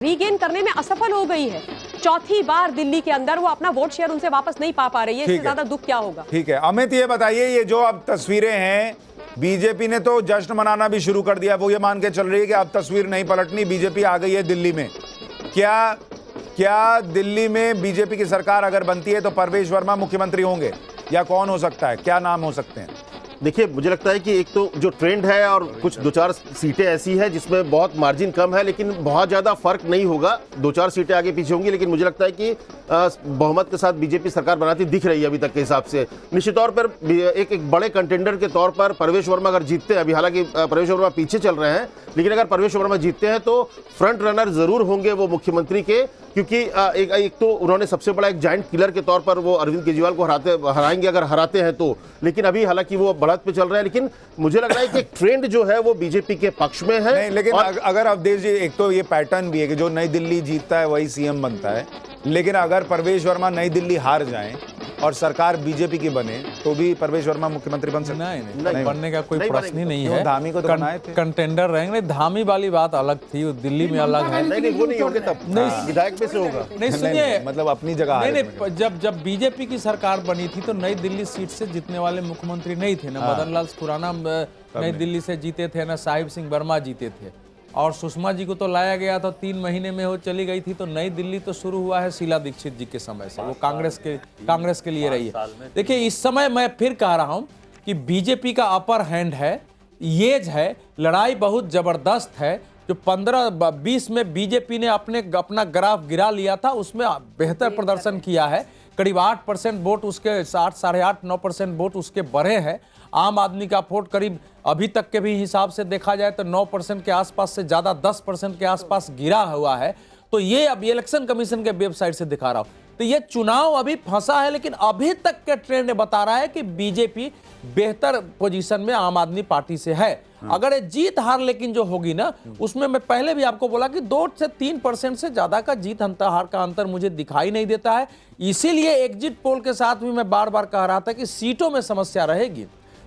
Regain करने में असफल हो गई है। चौथी बार दिल्ली के अंदर वो अपना वोट शेयर उनसे वापस नहीं पा रही है। इससे ज्यादा दुख क्या होगा। ठीक है अमित, ये बताइए, ये जो अब तस्वीरें हैं, बीजेपी ने तो जश्न मनाना भी शुरू कर दिया। वो ये मान के चल रही है कि अब तस्वीर नहीं पलटनी, बीजेपी आ गई है दिल्ली में। क्या दिल्ली में बीजेपी की सरकार अगर बनती है तो परवेश वर्मा मुख्यमंत्री होंगे, या कौन हो सकता है, क्या नाम हो सकते हैं? देखिए, मुझे लगता है कि एक तो जो ट्रेंड है और कुछ दो चार सीटें ऐसी है जिसमें बहुत मार्जिन कम है, लेकिन बहुत ज़्यादा फर्क नहीं होगा। दो चार सीटें आगे पीछे होंगी, लेकिन मुझे लगता है कि बहुमत के साथ बीजेपी सरकार बनाती दिख रही है अभी तक के हिसाब से। निश्चित तौर पर एक बड़े कंटेंडर के तौर पर परवेश वर्मा अगर जीतते हैं, अभी हालांकि परवेश वर्मा पीछे चल रहे हैं, लेकिन अगर परवेश वर्मा जीतते हैं तो फ्रंट रनर जरूर होंगे वो मुख्यमंत्री के, क्योंकि एक तो उन्होंने सबसे बड़ा एक जाइंट किलर के तौर पर वो अरविंद केजरीवाल को हराएंगे अगर हराते हैं तो। लेकिन अभी हालांकि वो बढ़त पे चल रहा है, लेकिन मुझे लग रहा है कि एक ट्रेंड जो है वो बीजेपी के पक्ष में है। नहीं, लेकिन अगर अवधेश जी, एक तो ये पैटर्न भी है कि जो नई दिल्ली जीतता है वही सीएम बनता है, लेकिन अगर परवेश वर्मा नई दिल्ली हार जाएं और सरकार बीजेपी की बने तो भी परवेश वर्मा मुख्यमंत्री बन सकते हैं? नहीं, बनने का कोई प्रश्न ही नहीं है। धामी को तो बनाए थे, कंटेंडर रहेंगे। धामी वाली बात अलग थी, वो दिल्ली में अलग है। नहीं, वो नहीं होंगे, तब विधायक में से होगा। नहीं, सुनिए, मतलब अपनी जगह। नहीं, जब बीजेपी की सरकार बनी थी तो नई दिल्ली सीट से जीतने वाले मुख्यमंत्री नहीं थे ना। मदन लाल खुराना नई दिल्ली से जीते थे, ना साहिब सिंह वर्मा जीते थे। और सुषमा जी को तो लाया गया था, 3 महीने में वो चली गई थी। तो नई दिल्ली तो शुरू हुआ है शीला दीक्षित जी के समय से, वो कांग्रेस के लिए रही है। देखिए, इस समय मैं फिर कह रहा हूं कि बीजेपी का अपर हैंड है, येज है, लड़ाई बहुत जबरदस्त है। जो 15-20 में बीजेपी ने अपना ग्राफ गिरा लिया था, उसमें बेहतर प्रदर्शन किया है। करीब 8% वोट उसके 8-8.5-9% वोट उसके बढ़े हैं। आम आदमी का वोट करीब अभी तक के भी हिसाब से देखा जाए तो 9% के आसपास से ज्यादा 10% के आसपास गिरा हुआ है। तो ये अब इलेक्शन कमीशन के वेबसाइट से दिखा रहा हूं। तो ये चुनाव अभी फंसा है, लेकिन अभी तक के ट्रेंड बता रहा है कि बीजेपी बेहतर पोजीशन में आम आदमी पार्टी से है। अगर ये जीत हार लेकिन जो होगी ना, उसमें मैं पहले भी आपको बोला कि 2 से 3% से ज्यादा का जीत हार का अंतर मुझे दिखाई नहीं देता है। इसीलिए एग्जिट पोल के साथ भी मैं बार बार कह रहा था कि सीटों में समस्या रहेगी,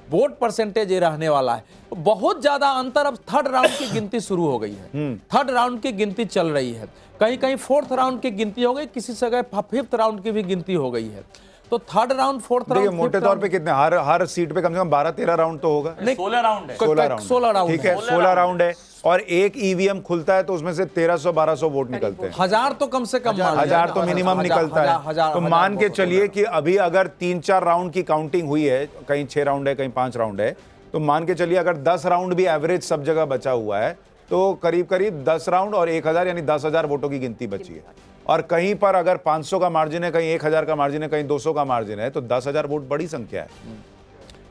वोट परसेंटेज ये रहने वाला है। बहुत ज्यादा अंतर अब थर्ड राउंड की गिनती शुरू हो गई है। थर्ड राउंड की गिनती चल रही है, कहीं कहीं फोर्थ राउंड की गिनती हो गई, किसी जगह फिफ्थ राउंड की भी गिनती हो गई है। तो थर्ड राउंड, फोर्थ राउंड, मोटे तौर पे कितने हर सीट पे कम से कम 12-13 राउंड तो होगा। 16 राउंड है। 16 राउंड, ठीक है, 16 राउंड है। और एक ईवीएम खुलता है तो उसमें से 1300-1200 वोट निकलते हैं। 1000 तो कम से कम, 1000 तो मिनिमम निकलता है। तो मान के चलिए कि अभी अगर 3-4 राउंड की काउंटिंग हुई है, कहीं 6 राउंड है, कहीं 5 राउंड है, तो मान के चलिए अगर 10 राउंड भी एवरेज सब जगह बचा हुआ है तो करीब करीब 10 राउंड और 1000 यानी 10,000 वोटों की गिनती बची है। और कहीं पर अगर 500 का मार्जिन है, कहीं 1000 का मार्जिन है, कहीं 200 का मार्जिन है, तो 10,000 वोट बड़ी संख्या है।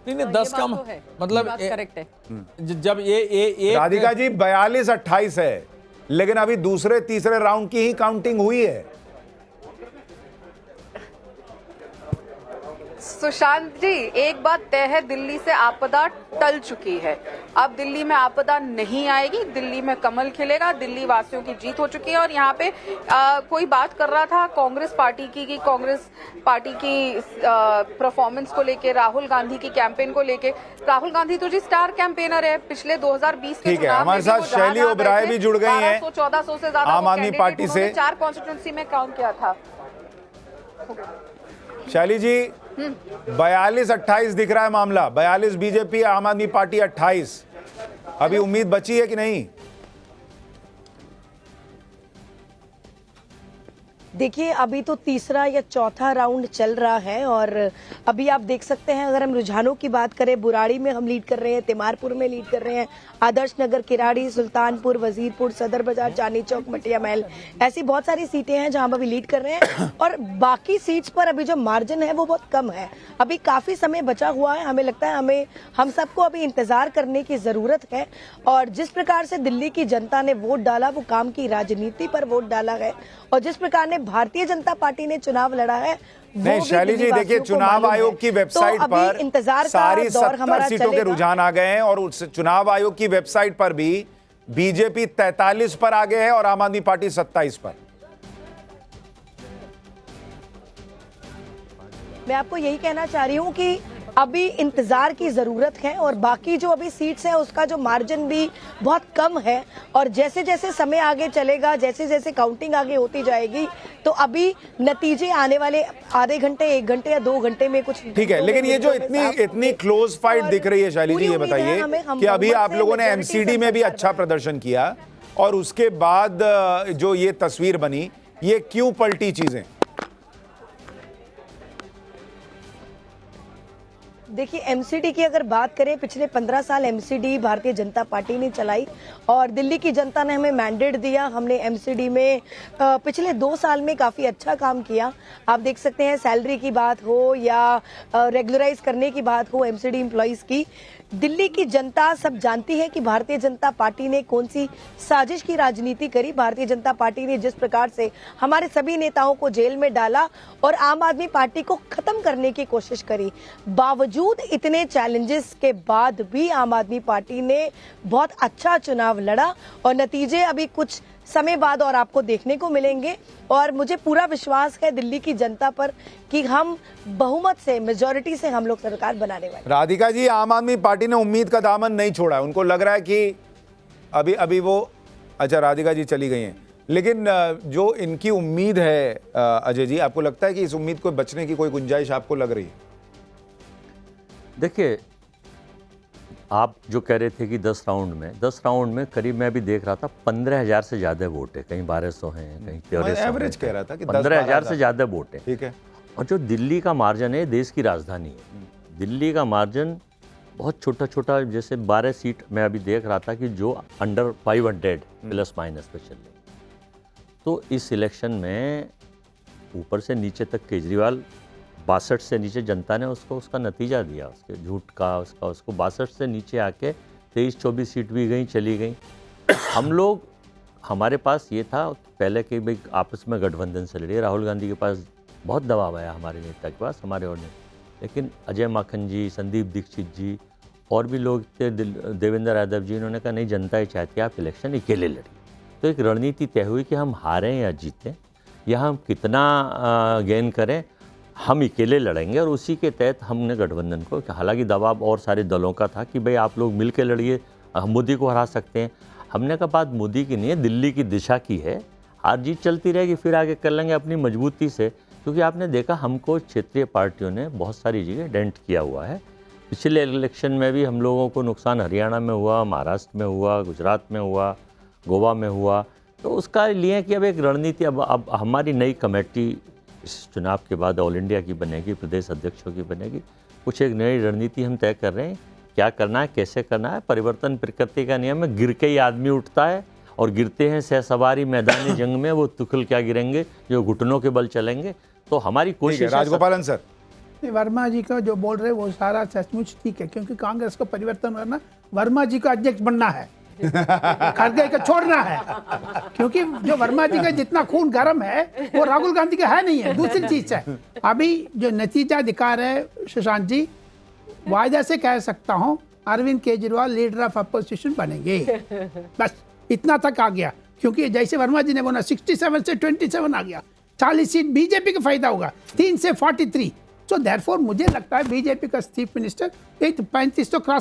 नहीं, 10 का मतलब करेक्ट है। जब ये राधिका जी 42-28 है, लेकिन अभी दूसरे तीसरे राउंड की ही काउंटिंग हुई है। सुशांत जी, एक बात तय है, दिल्ली से आपदा टल चुकी है। अब दिल्ली में आपदा नहीं आएगी, दिल्ली में कमल खिलेगा, दिल्ली वासियों की जीत हो चुकी है। और यहाँ पे कोई बात कर रहा था कांग्रेस पार्टी की, कि कांग्रेस पार्टी की परफॉर्मेंस को लेके, राहुल गांधी की कैंपेन को लेके। राहुल गांधी तो जी स्टार कैंपेनर है पिछले 2020 के ठीक है, हमारे साथ शैली ओबराय भी जुड़ गई हैं 1400 से ज्यादा आम आदमी पार्टी से। 4 कॉन्स्टिट्यूंसी में काम किया था। शैली जी, 42-28 दिख रहा है मामला। 42 बीजेपी, आम आदमी पार्टी 28। अभी उम्मीद बची है कि नहीं? देखिए, अभी तो तीसरा या चौथा राउंड चल रहा है और अभी आप देख सकते हैं, अगर हम रुझानों की बात करें, बुराड़ी में हम लीड कर रहे हैं, तिमारपुर में लीड कर रहे हैं, आदर्श नगर, किराड़ी, सुल्तानपुर, वजीरपुर, सदर बाजार, चांदनी चौक, मटिया महल, ऐसी बहुत सारी सीटें हैं जहां हम अभी लीड कर रहे हैं। और बाकी सीट्स पर अभी जो मार्जिन है वो बहुत कम है। अभी काफी समय बचा हुआ है। हमें लगता है हम सबको अभी इंतजार करने की जरूरत है। और जिस प्रकार से दिल्ली की जनता ने वोट डाला, वो काम की राजनीति पर वोट डाला है। और जिस प्रकार ने भारतीय जनता पार्टी ने चुनाव लड़ा है, नहीं शैली जी, देखिए, चुनाव आयोग की वेबसाइट पर सारी 70 सीटों के रुझान आ गए हैं और उस चुनाव आयोग की वेबसाइट पर भी बीजेपी 43 पर आगे है और आम आदमी पार्टी 27 पर। मैं आपको यही कहना चाह रही हूं कि अभी इंतजार की जरूरत है और बाकी जो अभी सीट्स हैं उसका जो मार्जिन भी बहुत कम है और जैसे जैसे समय आगे चलेगा, जैसे जैसे काउंटिंग आगे होती जाएगी तो अभी नतीजे आने वाले आधे घंटे, 1 घंटे या 2 घंटे में कुछ ठीक है। लेकिन ये जो इतनी क्लोज फाइट दिख रही है शैली जी, ये बताइए कि अभी आप लोगों ने एमसीडी में भी अच्छा प्रदर्शन किया और उसके बाद जो ये तस्वीर बनी, ये क्यों पलटी चीजें? देखिए, एमसीडी की अगर बात करें, पिछले 15 साल एमसीडी भारतीय जनता पार्टी ने चलाई और दिल्ली की जनता ने हमें मैंडेट दिया। हमने एमसीडी में पिछले 2 साल में काफ़ी अच्छा काम किया। आप देख सकते हैं, सैलरी की बात हो या रेगुलराइज करने की बात हो एमसीडी एम्प्लॉइज़ की, दिल्ली की जनता सब जानती है कि भारतीय जनता पार्टी ने कौन सी साजिश की राजनीति करी। भारतीय जनता पार्टी ने जिस प्रकार से हमारे सभी नेताओं को जेल में डाला और आम आदमी पार्टी को खत्म करने की कोशिश करी, बावजूद इतने चैलेंजेस के बाद भी आम आदमी पार्टी ने बहुत अच्छा चुनाव लड़ा और नतीजे अभी कुछ समय बाद और आपको देखने को मिलेंगे। और मुझे पूरा विश्वास है दिल्ली की जनता पर कि हम बहुमत से, मेजॉरिटी से हम लोग सरकार बनाने वाले। राधिका जी, आम आदमी पार्टी ने उम्मीद का दामन नहीं छोड़ा है। उनको लग रहा है कि अभी वो, अच्छा राधिका जी चली गई हैं, लेकिन जो इनकी उम्मीद है अजय जी, आपको लगता है कि इस उम्मीद को बचने की कोई गुंजाइश आपको लग रही है? देखिए, आप जो कह रहे थे कि 10 राउंड में करीब मैं भी देख रहा था 15,000 से ज्यादा वोट है, कहीं 1200 हैं, कहीं 1300। एवरेज कह रहा था कि 15,000 से ज्यादा वोट है। ठीक है। और जो दिल्ली का मार्जिन है, देश की राजधानी है, दिल्ली का मार्जिन बहुत छोटा छोटा, जैसे 12 सीट मैं अभी देख रहा था कि जो अंडर 500 प्लस माइनस पे चल रही। तो इस इलेक्शन में ऊपर से नीचे तक केजरीवाल 62 से नीचे जनता ने उसको उसका नतीजा दिया, उसके झूठ का, उसको 62 से नीचे आके 23-24 सीट भी गई, चली गई। हम लोग, हमारे पास ये था पहले कि भाई आपस में गठबंधन से लड़िए, राहुल गांधी के पास बहुत दबाव आया हमारे नेता के पास, हमारे और ने, लेकिन अजय माखन जी, संदीप दीक्षित जी और भी लोग थे, देवेंद्र यादव जी, उन्होंने कहा नहीं, जनता ही चाहती है आप इलेक्शन अकेले लड़िए। तो एक रणनीति तय हुई कि हम हारें या जीतें या हम कितना गेन करें, हम अकेले लड़ेंगे। और उसी के तहत हमने गठबंधन को, हालांकि दबाव और सारे दलों का था कि भाई आप लोग मिल के लड़िए, हम मोदी को हरा सकते हैं। हमने कहा बात मोदी की नहीं है, दिल्ली की दिशा की है, हार जीत चलती रहेगी, फिर आगे कर लेंगे अपनी मजबूती से। क्योंकि आपने देखा हमको क्षेत्रीय पार्टियों ने बहुत सारी जगह डेंट किया हुआ है। पिछले इलेक्शन में भी हम लोगों को नुकसान हरियाणा में हुआ, महाराष्ट्र में हुआ, गुजरात में हुआ, गोवा में हुआ। तो उसका लिए कि अब एक रणनीति, अब हमारी नई कमेटी इस चुनाव के बाद ऑल इंडिया की बनेगी, प्रदेश अध्यक्षों की बनेगी। कुछ एक नई रणनीति हम तय कर रहे हैं, क्या करना है, कैसे करना है। परिवर्तन प्रकृति का नियम है, गिर के ही आदमी उठता है और गिरते हैं सहसवारी मैदानी जंग में, वो तुखल क्या गिरेंगे जो घुटनों के बल चलेंगे। तो हमारी कोशिश, राजगोपालन सर। वर्मा जी का जो बोल रहे हैं वो सारा सचमुच ठीक है, क्योंकि कांग्रेस को परिवर्तन करना, वर्मा जी को अध्यक्ष बनना है, खड़गे को छोड़ना है, क्योंकि जो वर्मा जी का जितना खून गर्म है वो राहुल गांधी का है नहीं है। दूसरी चीज है, अभी जो नतीजा दिखा रहे सुशांत जी, वायदा से कह सकता हूं Arvind Kejriwal leader of opposition बनेंगे, बस इतना तक आ गया। क्योंकि जैसे वर्मा जी ने बोला 67 से 27 आ गया, 40 सीट बीजेपी का फायदा होगा, 3 से 43। सो देयरफॉर मुझे लगता है बीजेपी का चीफ मिनिस्टर 35 तो क्रॉस